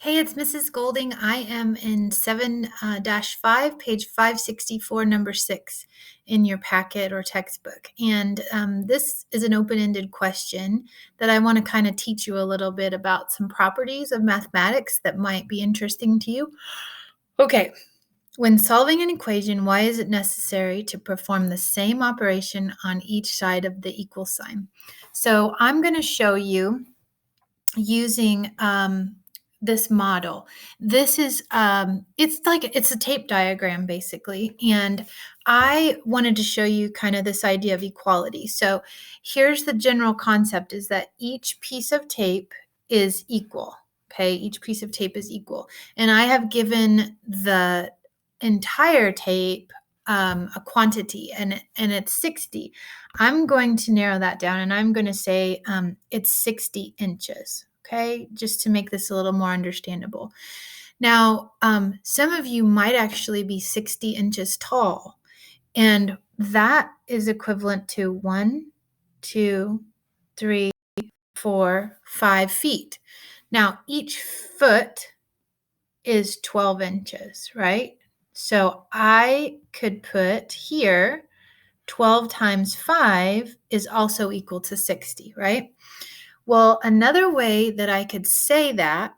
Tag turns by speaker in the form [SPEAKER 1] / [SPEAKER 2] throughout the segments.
[SPEAKER 1] Hey, it's Mrs. Golding. I am in 7-5, page 564, number 6 in your packet or textbook. And this is an open-ended question that I want to kind of teach you a little bit about some properties of mathematics that might be interesting to you. Okay, when solving an equation, why is it necessary to perform the same operation on each side of the equal sign? So I'm going to show you using this model. This is it's a tape diagram basically, and I wanted to show you kind of this idea of equality. So here's the general concept, is that each piece of tape is equal. Okay, each piece of tape is equal, and I have given the entire tape a quantity, and it's 60. I'm going to narrow that down, and I'm going to say it's 60 inches, okay, just to make this a little more understandable. Now, some of you might actually be 60 inches tall, and that is equivalent to 1, 2, 3, 4, 5 feet. Now, each foot is 12 inches, right? So I could put here 12 times 5 is also equal to 60, right? Well, another way that I could say that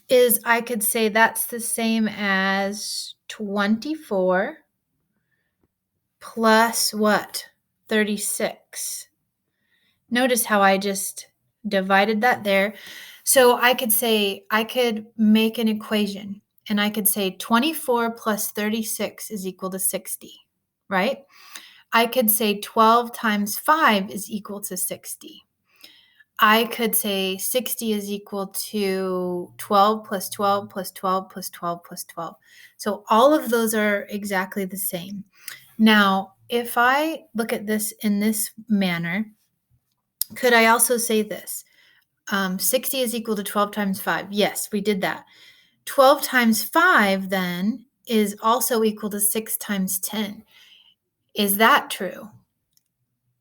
[SPEAKER 1] is I could say that's the same as 24 plus what? 36. Notice how I just divided that there. So I could make an equation, and I could say 24 plus 36 is equal to 60, right? I could say 12 times 5 is equal to 60. I could say 60 is equal to 12 plus 12 plus 12 plus 12 plus 12. So all of those are exactly the same. Now, if I look at this in this manner, could I also say this? 60 is equal to 12 times 5. Yes, we did that. 12 times 5 then is also equal to 6 times 10. Is that true?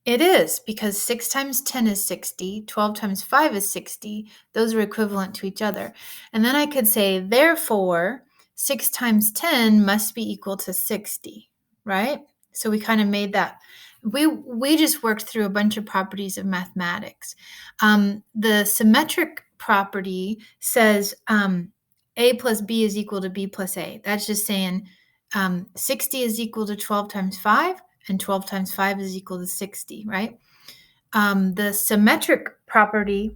[SPEAKER 1] It is, because 6 times 10 is 60, 12 times 5 is 60. Those are equivalent to each other. And then I could say, therefore, 6 times 10 must be equal to 60, right? So we kind of made that. We just worked through a bunch of properties of mathematics. The symmetric property says A plus B is equal to B plus A. That's just saying 60 is equal to 12 times 5, and 12 times 5 is equal to 60, right? The symmetric property,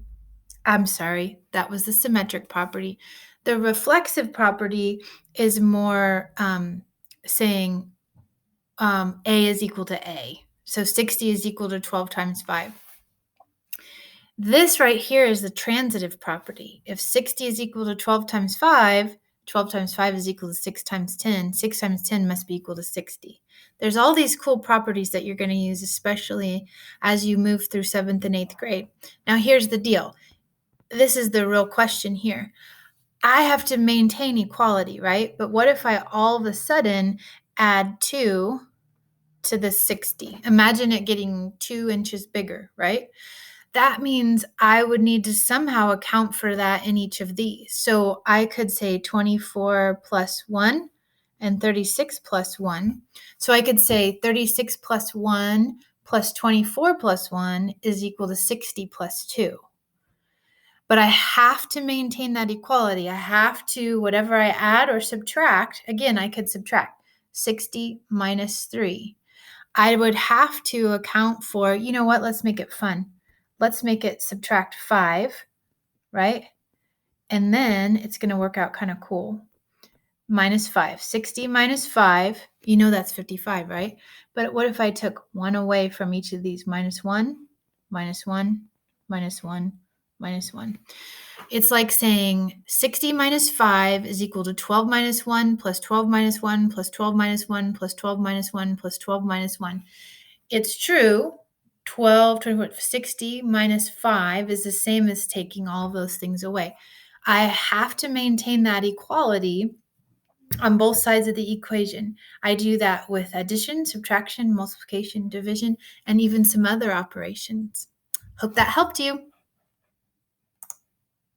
[SPEAKER 1] I'm sorry, that was the symmetric property. The reflexive property is more saying A is equal to A. So 60 is equal to 12 times 5. This right here is the transitive property. If 60 is equal to 12 times 5, 12 times 5 is equal to 6 times 10. 6 times 10 must be equal to 60. There's all these cool properties that you're going to use, especially as you move through 7th and 8th grade. Now, here's the deal. This is the real question here. I have to maintain equality, right? But what if I all of a sudden add 2 to the 60? Imagine it getting 2 inches bigger, right? That means I would need to somehow account for that in each of these. So I could say 24 plus 1 and 36 plus 1. So I could say 36 plus 1 plus 24 plus 1 is equal to 60 plus 2. But I have to maintain that equality. I have to, whatever I add or subtract, again, I could subtract 60 minus 3. I would have to account for, you know what, let's make it fun. Let's make it subtract 5, right? And then it's going to work out kind of cool. Minus 5. 60 minus 5, you know that's 55, right? But what if I took 1 away from each of these? Minus 1, minus 1, minus 1, minus 1. It's like saying 60 minus 5 is equal to 12 minus 1 plus 12 minus 1 plus 12 minus 1 plus 12 minus 1 plus 12 minus 1. It's true. 12, 24, 60 minus 5 is the same as taking all of those things away. I have to maintain that equality on both sides of the equation. I do that with addition, subtraction, multiplication, division, and even some other operations. Hope that helped you.